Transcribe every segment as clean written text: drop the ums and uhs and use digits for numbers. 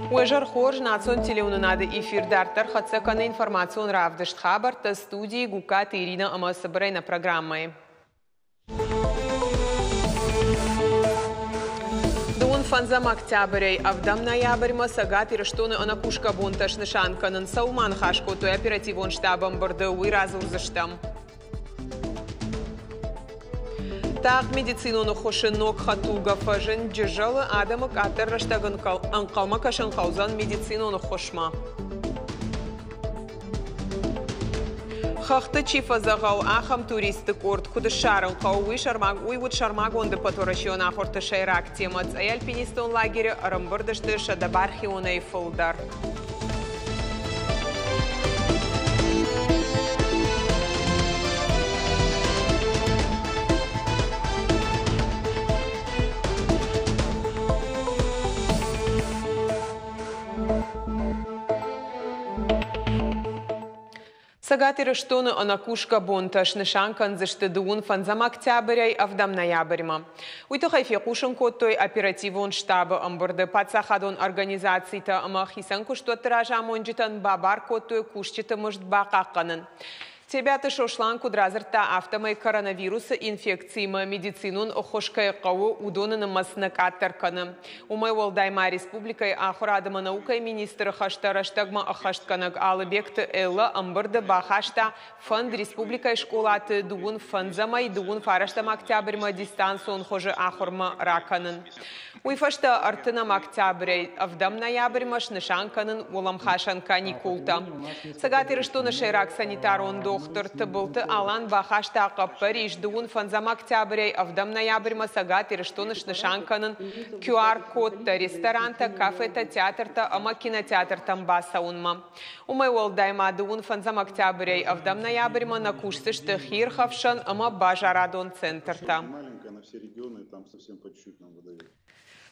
Уэжар хорж национ телеунунады эфирдартар хатсаканы информацион равдышт хабар та студии Гукат Ирина Амасабрайна программой. Дуун фанзам октябрей, а в дам ноябрь масагат и раштоны анакушка бунташ нышанканын сауман хашко той оперативон штабом бардауи разурзаштам. Так медицинону хошинок хатуга фажен джежалы адамык атыр раштагын анкалма кашын хаузан медицинону хошма. Хахты чифазагау ахам туристик орд куды шарыл кауи шармаг уйвуд шармагонды паторашион ахорты шайрак темац ай альпинистон лагере арамбырдышты шадабархиона и фылдар. Сагатыры штоны анакушка бонташ нышанкан зашты дуун фанзам октябряй, а в дам ноябрьма. Уйты хайфе кушын коттой оперативон штаба амбырды пацахадон организацийта амахисан куштуаттыража монжитан бабар коттой кушчиты мышт бақаққанын. Тебяты шошлан кудразырта автомай коронавируса инфекцияма медицинун охошкай қауы удонын масынық аттарканы. Умай Волдайма республикай ахурадыма наукай министры хаштараштагма ахаштканаг алыбекті элла амбырды бахашта фонд республикай школаты дугун фанзамай дугун фараштам октябрьма дистанцион хожы ахурма раканын. Уйфашта артынам октябрей, а в дам ноябрьмаш нышанканын уламхашан каникулта. Сагатыры штоны шайрак санитарон доктор тыбылты алан бахашта Париж дуун фанзам октябрей, а в дам ноябрьма сагатыры штоны нышанканын QR-кодта ресторанта, кафета, театрта, ама кинотеатртам басаунма. Умай Волдайма дуун фанзам октябрей, а в дам ноябрьма на кушсышты хирхавшан, ама бажарадон центрта.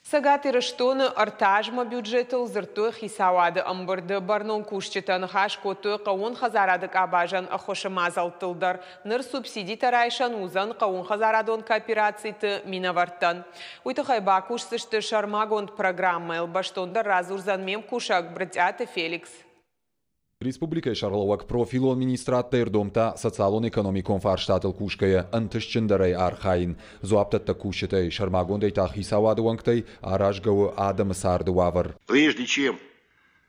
Сагатыры штоны артажма бюджетыл зыртой хисавады амбырды барнон кушчитан хаш котой қауын хазарадык абажан ахошымазал тылдар. Ныр субсидий тарайшан узан қауын хазарадон кооперацийты минаварттан. Уйты хайба кушсышты шармагонд программы элбаштонда разурзан мем кушак брдяты Феликс. Республика Шарловак профилон министратта ирдомта социалон экономикон фарштатыл кушкая антышчындарай архаин. Зуаптатта кушетай шармагондой тахисавады вангтай аражгавы адам сарды вавар. Прежде чем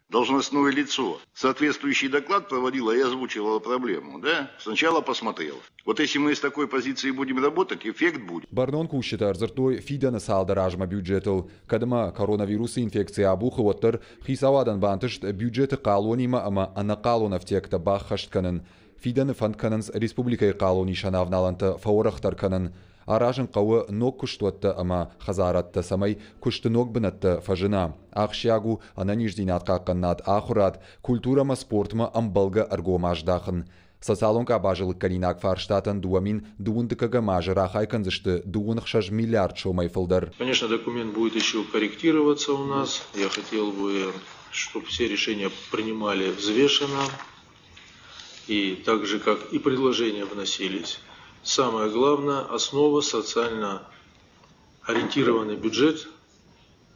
должностное лицо соответствующий доклад проводило и озвучивало проблему, да? Сначала посмотрел. Вот если мы с такой позиции будем работать, эффект будет. Барнон кушетар зыртой фиданы салдаражма бюджетыл. Кадыма коронавирус инфекция абухы оттыр хисавадан бантышт бюджеты қалонима ама анақалонов текта бахаштканын. Фиданы фандканынс республикай қалони шанавналанты фаурахтарканын. Аражын қауы ног күштуатты ама хазаратты самай күшті ног бінатты фажына. Ақшягу ананиждинат қаққаннат ахурат, культурама спортма амбалга аргомаждахын. Социалонка бажылық калинак фарштатын дуамин дуындыкага мажыра хайканзышты дуынықшаж миллиард шомай фылдар. Конечно, документ будет еще корректироваться у нас. Я хотел бы, чтобы все решения принимали взвешенно. И так же, как и предложения вносились. Самое главное, основа социально ориентированный бюджет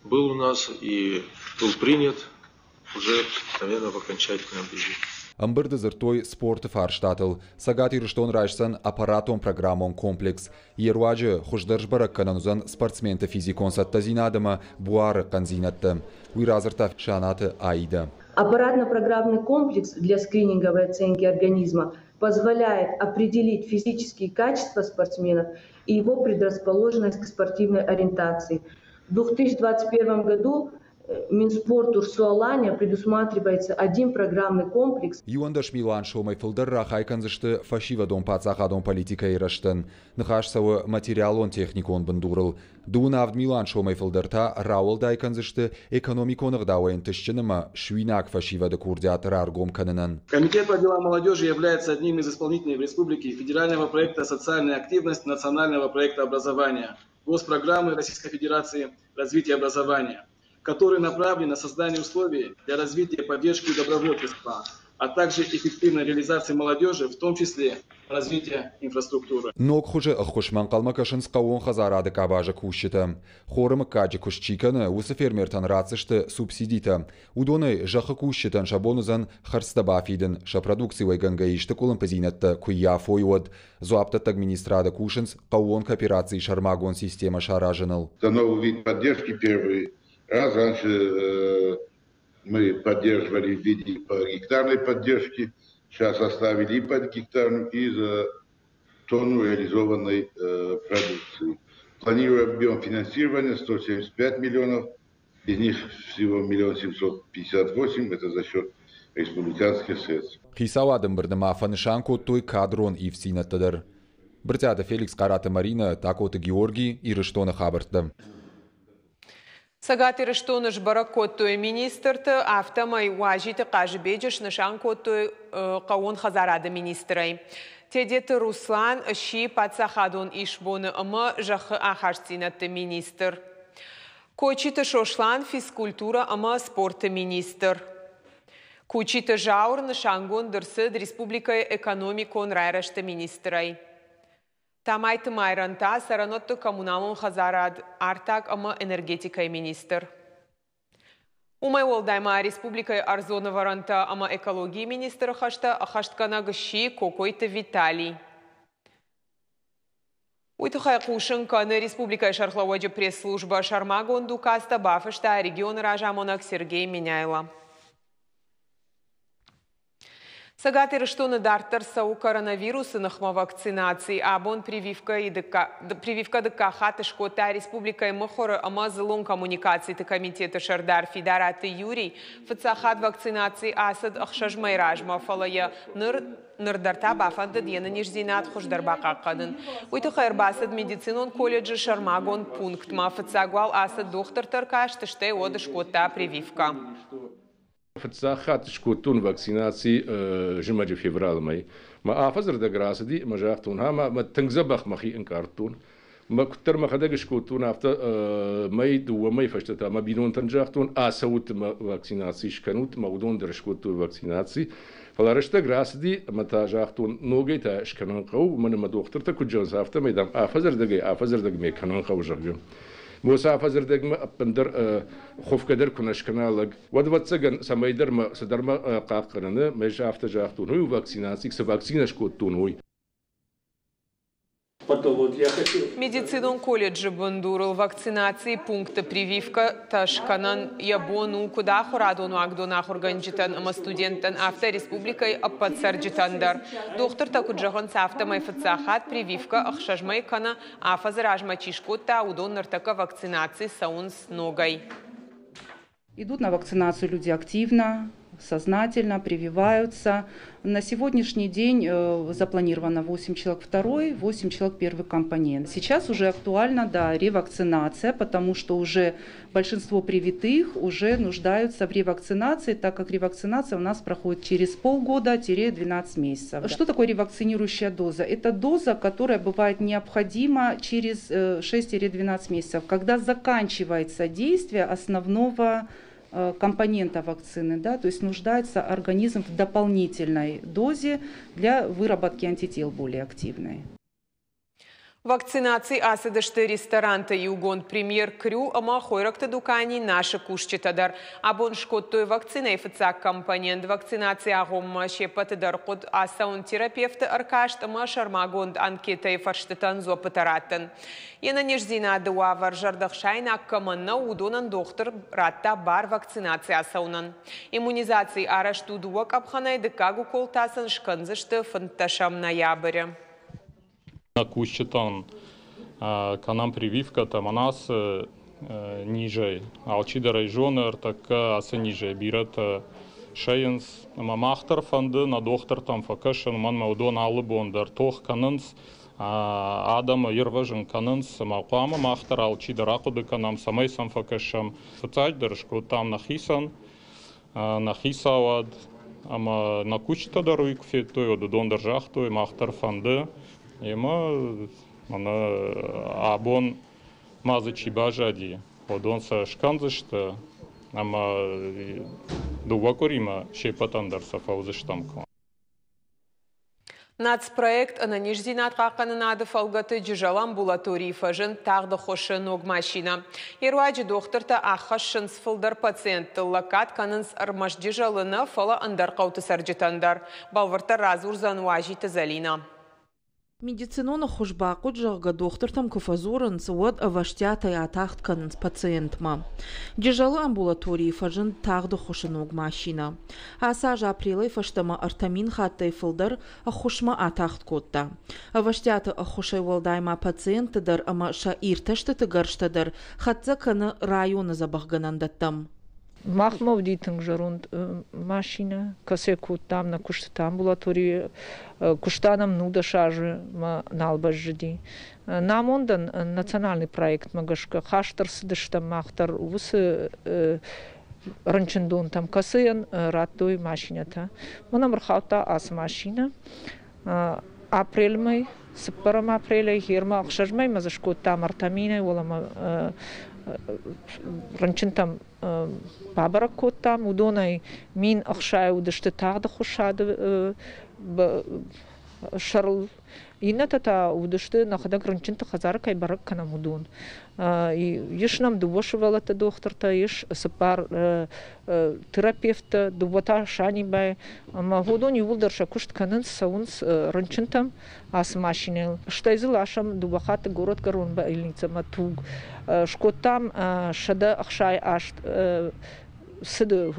был у нас и был принят уже, наверное, в окончательном виде. Амбырды зыртой спорты фарштатыл. Сагатыры штон райшсан аппаратон программон комплекс. Еруаджы хуждаржбара кананузан спортсменты физикон саттазинадыма буары канзинатты. Уйразырта шанаты аида. Аппаратно-программный комплекс для скрининговой оценки организма позволяет определить физические качества спортсменов и его предрасположенность к спортивной ориентации. В 2021 году Минспорт Урсуаланя предусматривается один программный комплекс. Юандаш Милан шомай фылдырра хайканзышты фашивадон пацахадон политика ирыштын. Нахашсавы материалон техникон бындурыл. Дуунавд Милан шомай фылдырта рауыл дайканзышты экономиконық дауэн тышчыныма швинак фашивады курдиатыр аргом канынын. Комитет по делам молодежи является одним из исполнителей в республике федерального проекта «Социальная активность» национального проекта образования, госпрограммы Российской Федерации развития образования, который направлен на создание условий для развития поддержки добровольчества, а также эффективной реализации молодежи, в том числе развития инфраструктуры. Ног хуже хушман калмакашин скавон хазарады кабажа кушита. Хорым каджи кушчиканы усы фермертан рацышты субсидита. Удоны жахы кушитан шабонузан харстабафиден шапродукцией гангаишты кулын позинетта куя фойуад. Зуаптат администрада кушинс кавон кооперации шармагон система шаражанал. Это новый вид поддержки первый раз. Раньше мы поддерживали в виде гектарной поддержки. Сейчас оставили и под гектарную, и за тонну реализованной продукции. Планируем объем финансирования 175 миллионов, из них всего 1 758 000, это за счет республиканских средств. Хисавадым бирдыма фанышанку той кадрон и всинаттадыр. Бртята Феликс Карата Марина, такоты Георгий и Рыштона Хабартда. Сагати Рыштоныш баракоттуй министрты автомай важиты кажбеджиш нышанкоттуй кавон хазарады министрай. Тедеті Руслан ши пацахадон ишбоны ымы жахы ахарсинатты министр. Кочиты Шошлан физкультура ымы спорты министр. Кучиты жаур нышангон дырсыд республикай экономикон райрашты министрай. Тамайты майранта саранотты коммуналон хазарад артак ама энергетикай министр. Умай олдайма республикай арзона варанта ама экологии министр хашта ахашткана гши кокойты Виталий. Уйтухай кушын каны республикай шархлаваджи пресс-служба шармагон дукаста бафышта регион ражамонак Сергей Меняйла. Сагати Рыштоны дартар сау коронавирусы нахма вакцинации, абон прививка дыка хаты шкота республикай махоры ама зылон коммуникации ты комитета Шардар Федераты Юрий фацахат вакцинации асад ахшажмай ражма фалая нырдарта бафанды дьена нижзинат хуждарбака кадын. Уйты хайрбасад медицинон колледжи шармагон пункт ма фацагвал асад доктор таркаш тыште оды шкота прививка. فتساخات شكوتون فاكسيناتي جمجي فيفرال ماي ما افزر دغراس دي ما جاختون ها ما تنزبخ مخي انكارتون ما كتر ما خدق شكوتون افتا ماي دو ماي فشتتا ما بينون تنجاختون اسوت فاكسيناتي شكنوت ما ودون در شكوتو فاكسيناتي فلارشتا غراس دي ما تاجاختون نوغيتا شكنون قو من ما دكتور تا كجونس افتا ميدام افزر دغ مي كنون قو جرجم موسى فزر دقم بندر خوف كدر كناش كنالق ودوت سجن سمايدر ما صدر ما قاقرنا ما جافت جافتون هو فاكسيناتيك سفاكسيناش كوتون هو Медицинон колледжи бандурыл вакцинации пункта прививка ташканан ябону куда хорадону агдонах органджитан ама студентан авто республикой аппатсарджитандар. Доктор такуджаган сафта майфацахат прививка ахшажмай кана афазаражма чишкота удон нартака вакцинации саунс ногой. Идут на вакцинацию люди активно, сознательно прививаются. На сегодняшний день запланировано 8 человек второй, 8 человек первый компонент. Сейчас уже актуальна, да, ревакцинация, потому что уже большинство привитых уже нуждаются в ревакцинации, так как ревакцинация у нас проходит через полгода-12 месяцев. Что такое ревакцинирующая доза? Это доза, которая бывает необходима через 6-12 месяцев, когда заканчивается действие основного компонента вакцины, да, то есть нуждается организм в дополнительной дозе для выработки антител более активной. Вакцинации асадышты ресторанта югон премьер крю ама хойракты дукани наши кушчитадар. Абон шкоттой вакциной фацак компонент вакцинации агомма шепатыдар код асаун терапевты аркашт ама шармагонд анкетай фарштатан зопатараттан. Яна нежзина дуа варжардах шайна каманна удонан доктор ратта бар вакцинации асаунан. Иммунизации арашту дуак абханай декагу колтасан шканзышты фанташам ноября. Кущетан канам прививка там у нас ниже, алчидерай жонер так асы ниже бират шейнс мамахтар фанды на доктор там факашен ман маудон алыбондар тох канынс адам ерважен канынс мaqama махтар алчидеракуды канам самай сам факашам соцайдершку там нахисан нахисавад ама на кущета даруйк фетой одон держахтой махтар фанды Ема абон мазычи бажади, одон са шканзышта, ама Дувакорима шепатандар сафаузыштамка. Нацпроект ананижзинат қаққанынады фалгаты жыжал амбулатории фажын тағды хошы ног машина. Еруаджи докторта аққаш шынсфылдар пациентті лакат канынс армаш жыжалыны фала андар қауты саржитандар. Балварта разурзан уажи тазалина. Медицинона хужбақут жағға доктортам кафазурынс уад аваштятай атахт канынс пациентма. Жыжалы амбулатории фажын тағды хошы ног машина. Асаж апрелай фаштама артамин хаттай фылдар ахушма атахт котта. Аваштяты ахушай валдайма пациентыдар ама ша ирташтаты гарштадар хатса каны районы забахганандаттам. Махмов дитинг жарунд машина, касе кутам на куштата амбулатории, куштанам нуда шажи ма налбажди. Нам ондан национальный проект магашка хаштарс дыштам махтар вусы ранчендон там касеян раттой машината. Манам рхаута ас машина. Апрель май, сепарам апреля хирма ахшажмай мазашко там артамина волама ранчентам бабаракоттам удонай мин ахшай удышты тағды хушады шарл инатата удышты нахадак ранченты хазары кайбарак канам удон еш нам дубошевалата докторта еш сапар терапевта дубата шанибай ама удон юлдарша кушт канын саунс ранчентам ас машинел штайзыл ашам дубахаты город гарон больница матуг шкотам шада ахшай ашт сыды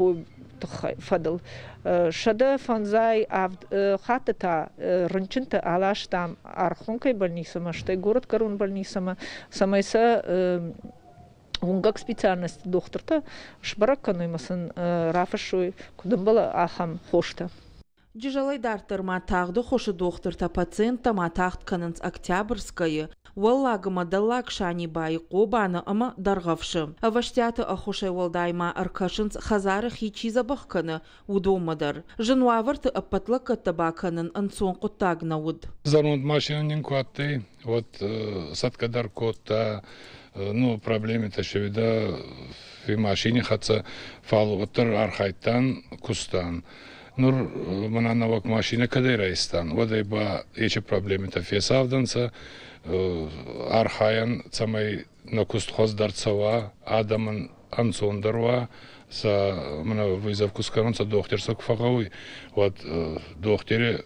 фадл шада фанзай хатата ранчинта алаштам архонкай больницама штай город гарон больницама самайса унгак специальность докторта шбаракканоймасын рафашой кудымбала ахам хошта. Жыжалай дартырма тағды хошы докторта пациентама тағт канынс Октябрьская, валлагыма даллак шани бай қобаны ама дарғавшы. Аваштяты ахошай валдайма аркашынс хазары хичи забахканы удомадар. Жынуаварты аппатлака табаканын ансон құттагна уд. Зарунд машинанин куатты, вот садкадар котта, ну проблеми-то шевида в машине хатса фалуаттар архайтан кустан. Нур мана навак машина кадерайстан. Водай ба ече проблеми-то фесавданца архаян цамай на куст хоздарцава адаман ансондарва са мана вызов кускаранца докторсак фагауи. Вот докторе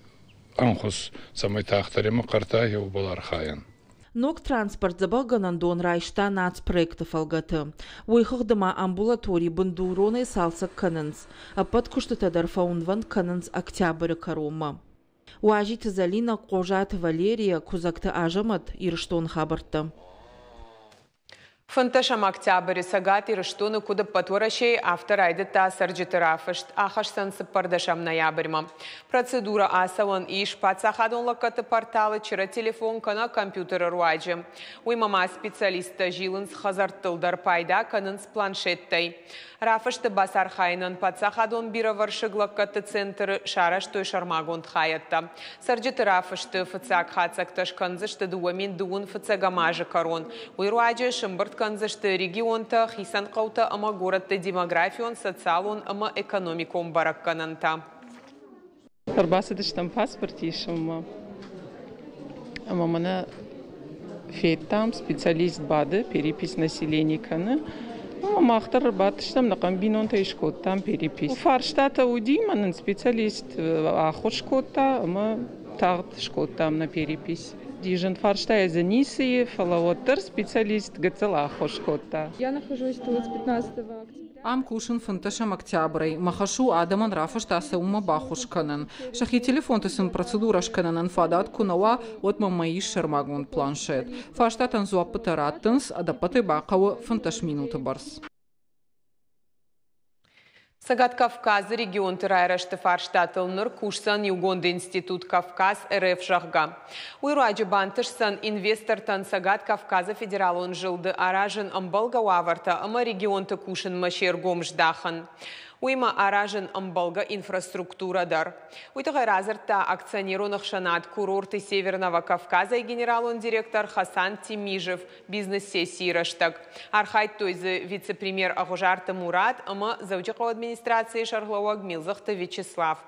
анхус цамай тахтарема карта его был архаян. Ног транспорт забалганан дон райшта нацпроекты фалгаты. Уйхахдыма амбулаторий бандуроны салсак канынс, а под куштатадар фаунван канынс октябрь карома. Уажи тазалина кожат Валерия кузакты ажамат ирштон хабарта. Фанташам октябрь сагат ирштоны кудып патурашей автор айдыта сарджитырафышт ахашсан сыппардашам ноябрьма. Процедура асалан иш пацахадон лакаты порталы чира телефон кана компьютер руаджи. Уймама специалиста жилынс хазартылдар пайда канынс планшеттай. Рафышты басар хайнан пацахадон бира варшыг лакаты центры шараш той шармагон тхаятта. Сарджитырафышты фыцак хацак ташканзышты дуамин дуун фыцагамажы карон. Уйруаджи шымбырт канзышты регионта хисан қаута ама городты демографион, социалон ама экономикон бараккананта. Арбасыдыштан паспорт ешім. Ама мана феттам специалист бады, перепись населения каны. Махтар батыштам на комбинон тайшкот там перепись. Фарштата удиманын специалист ахошкота, ама тағт шкот там на перепись. Дижен фарштая за Нисии, фалаоттер специалист гацела хошкота. Я нахожусь тут с 15 октября. Ам кушин фанташам октябрей. Махашу адаман рафашта се ума бахушканын. Шахи телефон тесен процедурашканын анфадат кунава от мамаиш шармагон планшет. Фаштатан зуаппатараттынс, адапаты бақавы фанташ минуты барс. Сагат Кавказ регион тырайрашты фарштатылныр кушсан Югонды институт Кавказ РФ жағға. Уйруаджы бантышсан инвестортан Сагат Кавказа федералон жылды аражын амбалга уаварта ама регионты кушын машер гомждахын. Уйма аражын амбалга инфраструктура дар. Уйтагай разырта акционерунах шанат курорты Северного Кавказа и генералун директор Хасан Тимижев бизнес-сессии раштаг. Архайт тойзы вице-премьер Агужарта Мурат, ама заучакау администрации Шарлауаг Милзахта Вячеслав.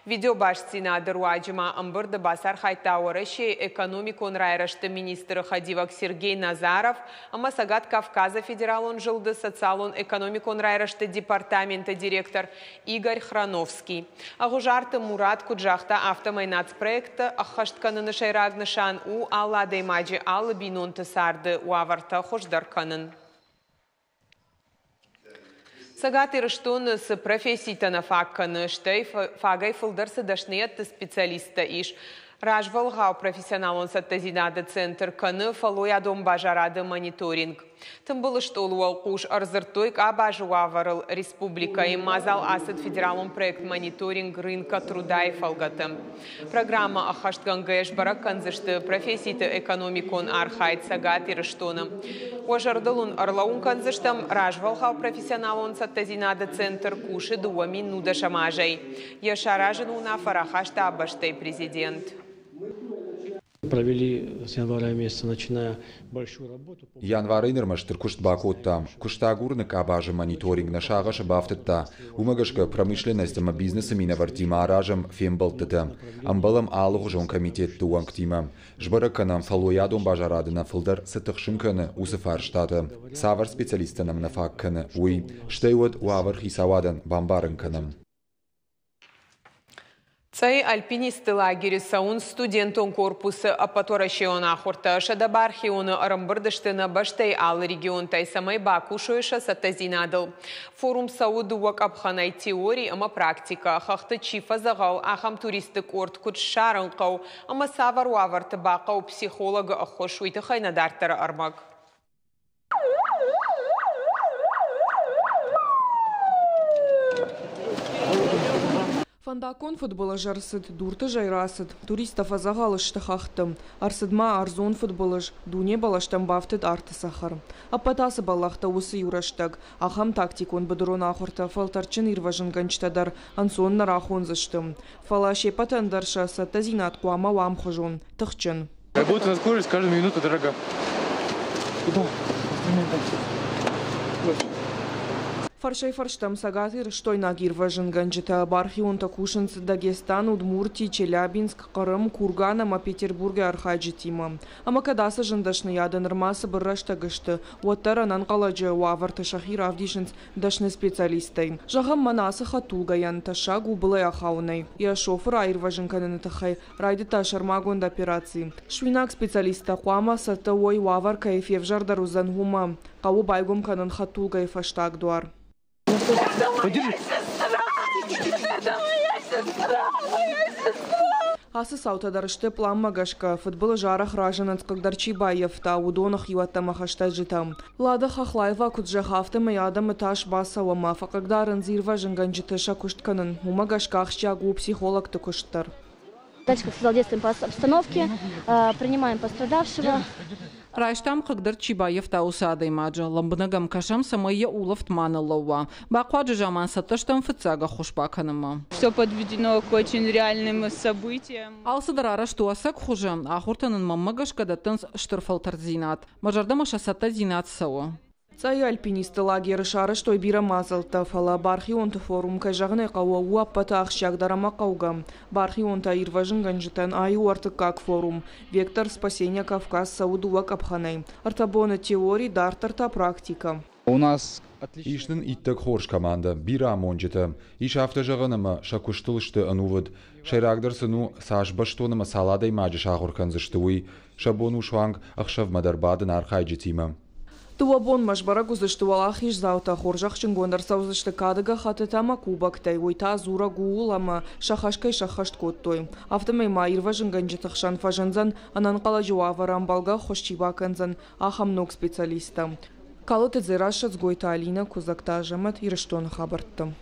Видео башцина Даруаджима амбырда бас архайта ораши экономикон райрашта министр Хадивак Сергей Назаров, ама Сагат Кавказа федералун жилды социалун экономикон райрашта департамента директор Игорь Храновский. Агужарта Мурат Куджахта автомайнацпроекта ахаштканын шайрагнышан у Алла Даймаджи Алла Бинунты сарды уаварта хошдарканын. Сагат ирыштун с профессита на факканы штай фагай фылдырсы дашниятты специалиста иш. Ражвалгау профессионалон саттазинады центр каны фалой адом бажарады мониторинг. Тым было что луалкуш арзыртойк абажуаварыл республика и мазал асад федералон проект мониторинг рынка труда и фалгатым. Программа ахаштгангэш бараканзышты професситы экономикон архайт сагат ирыштоным. Ожардылун арлаун канзыштам ражвалгау профессионалон саттазинады центр куши дуамин нудашамажай. Яшаражын уна фарахашта абаштай президент. Провели с января месяца, начиная большую работу. Январь нырмаштыр куштбакоттам, куштагурнык абажы мониторинг на шагаш бафтытта, умагашка промышленностям бизнесом и навартима аражам фембалтытам, амбалам алугжон комитет туангтимам, жбараканам фалуядом бажарадына фылдар сытықшынканы усыфарштаты, савар специалистанам нафакканы, уй, штейвод уавар хисавадан бамбарынканам. Цей альпинисты лагеря саун студентон корпуса апаторашиона хорта шадабархиона арамбырдыштына баштай ал регион тайсамай бакушойша сатазинадыл. Форум саудуак абханай теорий ама практика хахты чифа загал ахам туристик орт куч шарынқау ама савар уаварты бақау психолога ахошуйты хайнадартары армак. Фандакон футбола жарсыд, дурты жайрасыд, туристов азагалышты хахтым, арсыдма арзон футболыш, дуне балаштан бафтыд арты сахар. Апатасы баллахта усы юраштаг, ахам тактикон бадурон ахорта фалтарчын ирважын ганчтадар, ансон нарахон заштым. Фалаши патандарша сатазинат куама вам хожон, тахчын. Работа на скорость каждую минуту дорога. Куда? Фаршай фарштам сагатыр, штой нагир важен ганджета бархион такушинц Дагестан, Удмуртий, Челябинск, Крым, Курган, Петербурге архаджитима. Ама кадаса жындашны ядан рмасы быррашта гышты, уаттара нанқаладжы уаварты шахир авдишинц дашны специалистай. Жағам манасы хатулгаян таша губылай ахаунай. Я шофер айр важен кананы тахай, райды ташармагонд операции. Швинак специалиста қуама сата ой уавар кайфев жардарузан гума. Қау байгом канан хатулгай фаштаг дуар. Асы саутадарышты план магашка, футбол жарах ражананц, когда Чибаев та удонах юатта махашта житам. Лада хахлаева куджахавта маядам этаж басава мафа, когда ранзир важен ганджитыша куштканан, у магашка ахчагу психолог то куштар. Дальше содействуем по обстановке, принимаем пострадавшего. Райштам когда Чибаев та усада имаджа, ламбнагам кашам самая улов тмана лова. Бакваджа жаман саташтам фицага хушпаканама. Все подведено к очень реальным событиям. Алсадарара что асак хуже, а хуртанын маммагаш когда танц штырфалтарзинат. Мажардамаша сатазинат сао. Цай альпинисты лагері шары штой бира мазалта фала бархионты форум кайжағыны қауа уаппата ақшағдарама қауға. Бархионта ирважын ганжытан айу арты как форум. Вектор спасения Кавказ Саудуа Капханай. Артабоны теории дартарта практика. У нас Ишнын иттік хорш команда бира монжеті. Иш автожағынымы шакуштылышты анувыд. Шайрагдар сыну сашбаштонымы саладай мажы шағырқанзыштыуй. Шабону шуанг ақшав мадарбадын архайджетимы. Туабон машбара гузыштуалах иш заута хоржах чынгондар саузышты кадыга хатытама кубактай ойта зура гуулама шахашкай шахашт коттой. Автомай майрва жынганжытықшан фажанзан анан қала жуава рамбалга хошчибаканзан ахамнок специалиста. Калыты дзерашат сгойта Алина Кузакта жамат ирыштон хабарттым.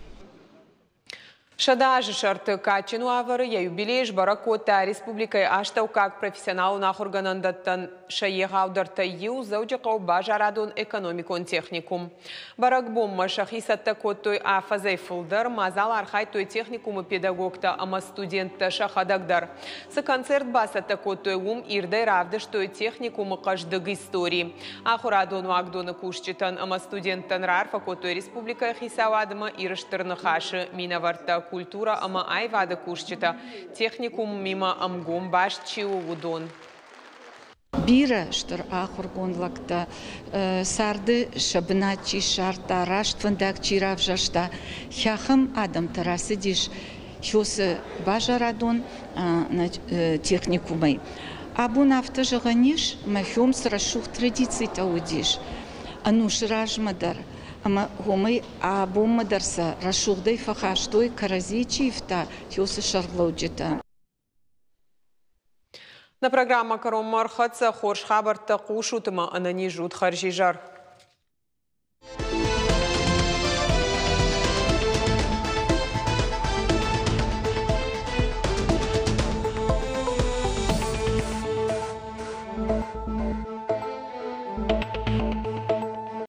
Шадажи шарты качину авары я юбилейш баракота республикой аштау как профессионал нахурганандаттан шаегаударта ю заудjakau бажарадон экономикон техникум. Барак бомма шахисатта коттой афазай фулдар мазал архайтой техникумы педагогта ама студентта шахадагдар. С концерт басатта коттой ум ирдай равды что техникумы каждыг истории. Ахурадон вагдоны кушчитан ама студенттан рарфа коттой республика хисавадыма ирыштырны хаши минаварта культура ама айвады кушчита техникум мимо амгом башчиу удон. Бира, что ахургон лакта сарды шабначи шарта раштвандак чиравжашта хяхам адам тарасидиш хёсы бажарадон техникумай. Абун автожаганиш махём срашух традиций таудиш. Ануш ражмадар. Ама гомай абомадарса рашухдай фахаштой каразичи ифта хёсы шарлауджита. На программа «Каром Мархаца» хорш хабар тақушутыма анани жут харжижар.